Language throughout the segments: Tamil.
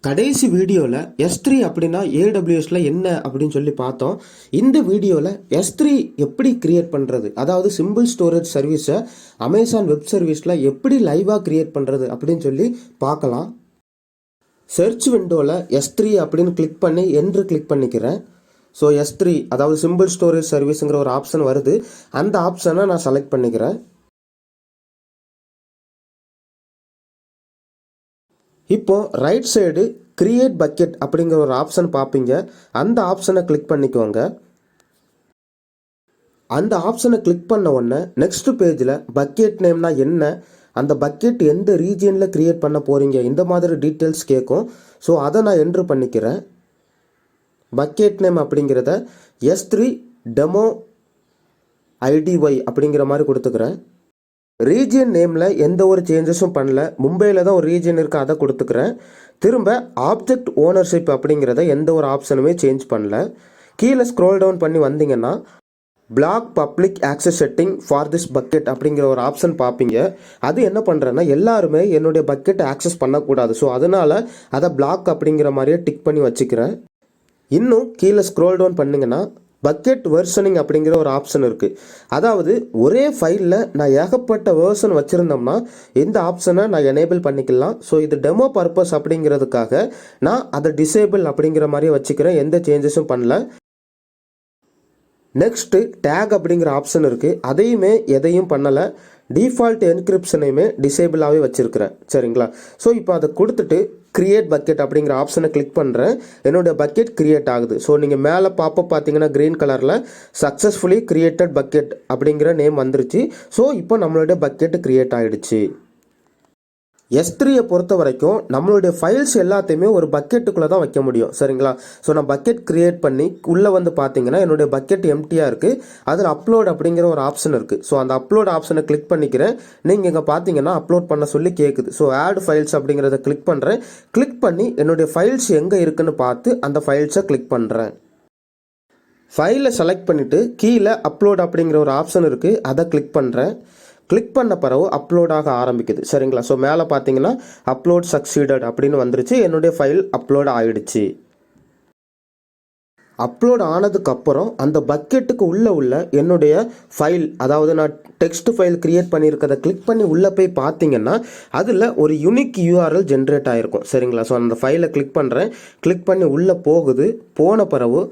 கடைசி வீடியோவில் S3 அப்படின்னா AWSல என்ன அப்படின்னு சொல்லி பார்த்தோம். இந்த வீடியோவில் S3 எப்படி கிரியேட் பண்ணுறது, அதாவது சிம்பிள் ஸ்டோரேஜ் சர்வீஸை அமேசான் வெப் சர்வீஸில் எப்படி லைவாக கிரியேட் பண்ணுறது அப்படின்னு சொல்லி பார்க்கலாம். சர்ச் விண்டோவில் S3 அப்படின்னு கிளிக் பண்ணி என்று கிளிக் பண்ணிக்கிறேன். ஸோ S3 அதாவது சிம்பிள் ஸ்டோரேஜ் சர்வீஸுங்கிற ஒரு ஆப்ஷன் வருது. அந்த ஆப்ஷனை நான் செலக்ட் பண்ணிக்கிறேன். இப்போ ரைட் சைடு கிரியேட் பக்கெட் அப்படிங்கிற ஒரு ஆப்ஷன் பார்ப்பீங்க. அந்த ஆப்ஷனை கிளிக் பண்ணிக்கோங்க. அந்த ஆப்ஷனை கிளிக் பண்ண உடனே நெக்ஸ்ட் பேஜில் பக்கெட் நேம்னா என்ன, அந்த பக்கெட் எந்த ரீஜியனில் கிரியேட் பண்ண போகிறீங்க, இந்த மாதிரி டீட்டெயில்ஸ் கேட்கும். ஸோ அதை நான் என்ட்ரு பண்ணிக்கிறேன். பக்கெட் நேம் அப்படிங்கிறத S3 டெமோ IDY அப்படிங்கிற மாதிரி கொடுத்துக்கிறேன். ரீஜியன் நேமில் எந்த ஒரு சேஞ்சஸும் பண்ணல. மும்பையில் தான் ஒரு ரீஜியன் இருக்குது, அதை கொடுத்துக்கிறேன். திரும்ப ஆப்ஜெக்ட் ஓனர்ஷிப் அப்படிங்கிறத எந்த ஒரு ஆப்ஷனுமே சேஞ்ச் பண்ணல. கீழே ஸ்க்ரோல் டவுன் பண்ணி வந்தீங்கன்னா block public access setting for this bucket அப்படிங்கிற ஒரு ஆப்ஷன் பார்ப்பீங்க. அது என்ன பண்ணுறேன்னா எல்லாருமே என்னுடைய பக்கெட் ஆக்சஸ் பண்ணக்கூடாது. ஸோ அதனால் அதை பிளாக் அப்படிங்கிற மாதிரியே டிக் பண்ணி வச்சுக்கிறேன். இன்னும் கீழே ஸ்க்ரோல் டவுன் பண்ணிங்கன்னா பக்கெட் வெர்ஷனிங் அப்படிங்கிற ஒரு ஆப்ஷன் இருக்குது. அதாவது ஒரே ஃபைலில் நான் ஏகப்பட்ட வெர்ஷன் வச்சுருந்தோம்னா இந்த ஆப்ஷனை நான் எனேபிள் பண்ணிக்கலாம். ஸோ இது டெமோ பர்பஸ் அப்படிங்கிறதுக்காக நான் அதை டிசேபிள் அப்படிங்கிற மாதிரியே வச்சுக்கிறேன். எந்த சேஞ்சஸும் பண்ணல. நெக்ஸ்ட்டு டேக் அப்படிங்கிற ஆப்ஷன் இருக்குது. அதையுமே எதையும் பண்ணலை. டிஃபால்ட் என்கிரிப்ஷனையுமே டிசேபிளாகவே வச்சுருக்கிறேன். சரிங்களா? ஸோ இப்போ அதை கொடுத்துட்டு கிரியேட் பக்கெட் அப்படிங்கிற ஆப்ஷனை கிளிக் பண்ணுறேன். என்னுடைய பக்கெட் கிரியேட் ஆகுது. ஸோ நீங்கள் மேலே பார்த்தீங்கன்னா க்ரீன் கலரில் சக்ஸஸ்ஃபுல்லி கிரியேட்டட் பக்கெட் அப்படிங்கிற நேம் வந்துருச்சு. ஸோ இப்போ நம்மளுடைய பக்கெட் கிரியேட் ஆகிடுச்சு. S3 பொறுத்த வரைக்கும் நம்மளுடைய ஃபைல்ஸ் எல்லாத்தையுமே ஒரு பக்கெட்டுக்குள்ளே தான் வைக்க முடியும். சரிங்களா? ஸோ நான் பக்கெட் கிரியேட் பண்ணி உள்ளே வந்து பார்த்தீங்கன்னா என்னுடைய பக்கெட் எம்டியாக இருக்குது. அதில் அப்லோட் அப்படிங்கிற ஒரு ஆப்ஷன் இருக்குது. ஸோ அந்த அப்லோட் ஆப்ஷனை கிளிக் பண்ணிக்கிறேன். நீங்கள் இங்கே பார்த்தீங்கன்னா அப்லோட் பண்ண சொல்லி கேட்குது. ஸோ ஆட் ஃபைல்ஸ் அப்படிங்கிறத கிளிக் பண்ணுறேன். கிளிக் பண்ணி என்னுடைய ஃபைல்ஸ் எங்கே இருக்குன்னு பார்த்து அந்த ஃபைல்ஸை கிளிக் பண்ணுறேன். ஃபைலை செலக்ட் பண்ணிவிட்டு கீழே அப்லோட் அப்படிங்கிற ஒரு ஆப்ஷன் இருக்குது, அதை கிளிக் பண்ணுறேன். கிளிக் பண்ண பிறகு அப்லோட் ஆக ஆரம்பிக்குது. சரிங்களா? ஸோ மேலே பார்த்தீங்கன்னா அப்லோட் சக்சீடட் அப்படின்னு வந்துருச்சு. என்னுடைய ஃபைல் அப்லோட் ஆகிடுச்சு. அப்லோட் ஆனதுக்கப்புறம் அந்த பக்கெட்டுக்கு உள்ள என்னுடைய ஃபைல், அதாவது நான் டெக்ஸ்ட் ஃபைல் கிரியேட் பண்ணியிருக்கிறத கிளிக் பண்ணி உள்ளே போய் பார்த்தீங்கன்னா அதில் ஒரு யூனிக் URL ஜென்ரேட் ஆகிருக்கும். சரிங்களா? ஸோ அந்த ஃபைலை கிளிக் பண்ணுறேன். கிளிக் பண்ணி உள்ளே போகுது. போன பிறகு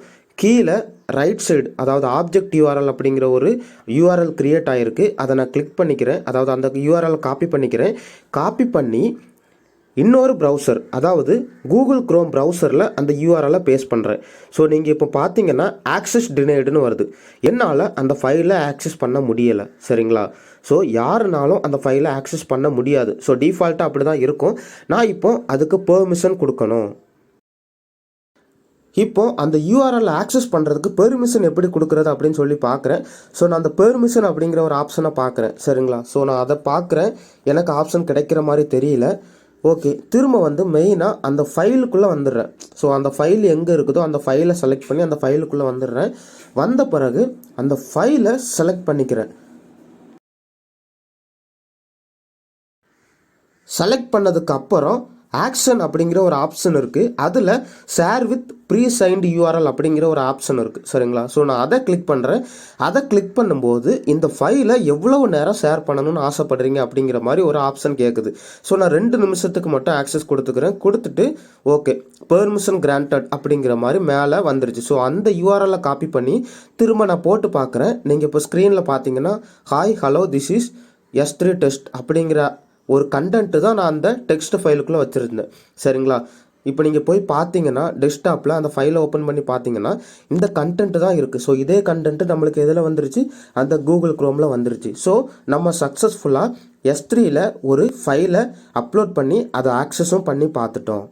கீழே ரைட் சைடு அதாவது ஆப்ஜெக்ட் URL அப்படிங்கிற ஒரு URL கிரியேட் ஆகிருக்கு. அதை நான் கிளிக் பண்ணிக்கிறேன். அதாவது அந்த URL காப்பி பண்ணிக்கிறேன். காப்பி பண்ணி இன்னொரு ப்ரௌசர், அதாவது கூகுள் க்ரோம் ப்ரௌசரில் அந்த URL பேஸ்ட் பண்ணுறேன். ஸோ நீங்கள் இப்போ பார்த்தீங்கன்னா ஆக்சஸ் டினைடுன்னு வருது. என்னால் அந்த ஃபைலை ஆக்சஸ் பண்ண முடியலை. சரிங்களா? ஸோ யாருனாலும் அந்த ஃபைலை ஆக்சஸ் பண்ண முடியாது. ஸோ டிஃபால்ட்டாக அப்படி தான் இருக்கும். நான் இப்போ அதுக்கு பெர்மிஷன் கொடுக்கணும். இப்போ அந்த URL ஆக்சஸ் பண்ணுறதுக்கு பெர்மிஷன் எப்படி கொடுக்குறது அப்படின்னு சொல்லி பார்க்குறேன். ஸோ நான் அந்த பெர்மிஷன் அப்படிங்கிற ஒரு ஆப்ஷனை பார்க்குறேன். சரிங்களா? ஸோ நான் அதை பார்க்குறேன். எனக்கு ஆப்ஷன் கிடைக்கிற மாதிரி தெரியல. ஓகே, திரும்ப வந்து மெயினாக அந்த ஃபைலுக்குள்ளே வந்துடுறேன். ஸோ அந்த ஃபைல் எங்கே இருக்குதோ அந்த ஃபைலை செலக்ட் பண்ணி அந்த ஃபைலுக்குள்ளே வந்துடுறேன். வந்த பிறகு அந்த ஃபைலை செலக்ட் பண்ணிக்கிறேன். செலக்ட் பண்ணதுக்கு அப்புறம் ஆக்ஷன் அப்படிங்கிற ஒரு ஆப்ஷன் இருக்குது. அதில் share with pre signed URL அப்படிங்கிற ஒரு ஆப்ஷன் இருக்குது. சரிங்களா? ஸோ நான் அதை கிளிக் பண்ணுறேன். அதை கிளிக் பண்ணும்போது இந்த ஃபைலை எவ்வளவு நேரம் ஷேர் பண்ணணும்னு ஆசைப்படுறீங்க அப்படிங்கிற மாதிரி ஒரு ஆப்ஷன் கேட்குது. ஸோ நான் 2 நிமிஷத்துக்கு மட்டும் ஆக்சஸ் கொடுத்துக்கிறேன். கொடுத்துட்டு ஓகே பெர்மிஷன் கிராண்டட் அப்படிங்கிற மாதிரி மேலே வந்துருச்சு. ஸோ அந்த URL காப்பி பண்ணி திரும்ப நான் போட்டு பார்க்குறேன். நீங்கள் இப்போ ஸ்க்ரீனில் பார்த்தீங்கன்னா hi hello this is S3 test அப்படிங்கிற ஒரு கண்டென்ட்டு தான் நான் அந்த டெக்ஸ்ட் ஃபைலுக்குள்ளே வச்சுருந்தேன். சரிங்களா? இப்போ நீங்கள் போய் பார்த்தீங்கன்னா டெஸ்க்டாப்பில் அந்த ஃபைலை ஓப்பன் பண்ணி பார்த்தீங்கன்னா இந்த கண்டென்ட்டு தான் இருக்குது. ஸோ இதே கண்டென்ட்டு நம்மளுக்கு எதில் வந்துருச்சு? அந்த கூகுள் க்ரோமில் வந்துருச்சு. ஸோ நம்ம சக்ஸஸ்ஃபுல்லாக S3ல் ஒரு ஃபைலை அப்லோட் பண்ணி அதை ஆக்சஸும் பண்ணி பார்த்துட்டோம்.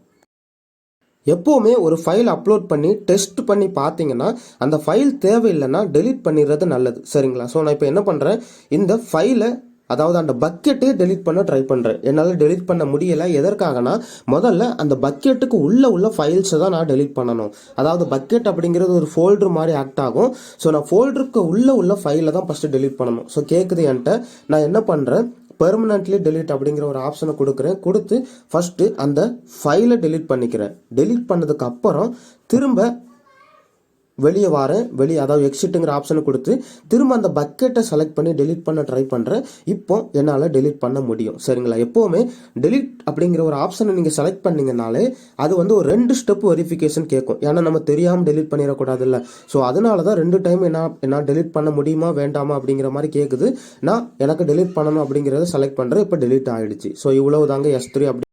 எப்போவுமே ஒரு ஃபைல் அப்லோட் பண்ணி டெஸ்ட் பண்ணி பார்த்தீங்கன்னா அந்த ஃபைல் தேவையில்லைன்னா டெலீட் பண்ணிடுறது நல்லது. சரிங்களா? ஸோ நான் இப்போ என்ன பண்ணுறேன், இந்த ஃபைலை அதாவது அந்த பக்கெட்டே டெலிட் பண்ண ட்ரை பண்ணுறேன். என்னால் டெலிட் பண்ண முடியலை. எதற்காகனா முதல்ல அந்த பக்கெட்டுக்கு உள்ள ஃபைல்ஸை தான் நான் டெலிட் பண்ணணும். அதாவது பக்கெட் அப்படிங்கிறது ஒரு ஃபோல்டர் மாதிரி ஆக்ட் ஆகும். ஸோ நான் ஃபோல்டருக்கு உள்ள ஃபைலை தான் ஃபஸ்ட்டு டெலிட் பண்ணணும். ஸோ கேட்குது என்கிட்ட. நான் என்ன பண்ணுறேன், பெர்மனன்ட்லி delete அப்படிங்கிற ஒரு ஆப்ஷனை கொடுக்குறேன். கொடுத்து ஃபஸ்ட்டு அந்த ஃபைலை delete பண்ணிக்கிறேன். delete பண்ணதுக்கு அப்புறம் திரும்ப வெளியே வரேன். அதாவது எக்ஸிட்டுங்கிற ஆப்ஷனை கொடுத்து திரும்ப அந்த பக்கெட்டை செலக்ட் பண்ணி delete பண்ண ட்ரை பண்ணுறேன். இப்போ என்னால் delete பண்ண முடியும். சரிங்களா? எப்போவுமே delete அப்படிங்கிற ஒரு ஆப்ஷனை நீங்கள் செலக்ட் பண்ணிங்கனாலே அது வந்து ஒரு 2 ஸ்டெப் வெரிஃபிகேஷன் கேட்கும். ஏன்னா நம்ம தெரியாமல் delete பண்ணிடக்கூடாதுல்ல. ஸோ அதனால தான் 2 டைம் என்ன delete பண்ண முடியுமா வேண்டாமா அப்படிங்கிற மாதிரி கேட்குது. நான் எனக்கு delete பண்ணணும் அப்படிங்கிறத செலக்ட் பண்ணுறேன். இப்போ delete ஆகிடுச்சு. ஸோ இவ்வளவு தாங்க S3 அப்படி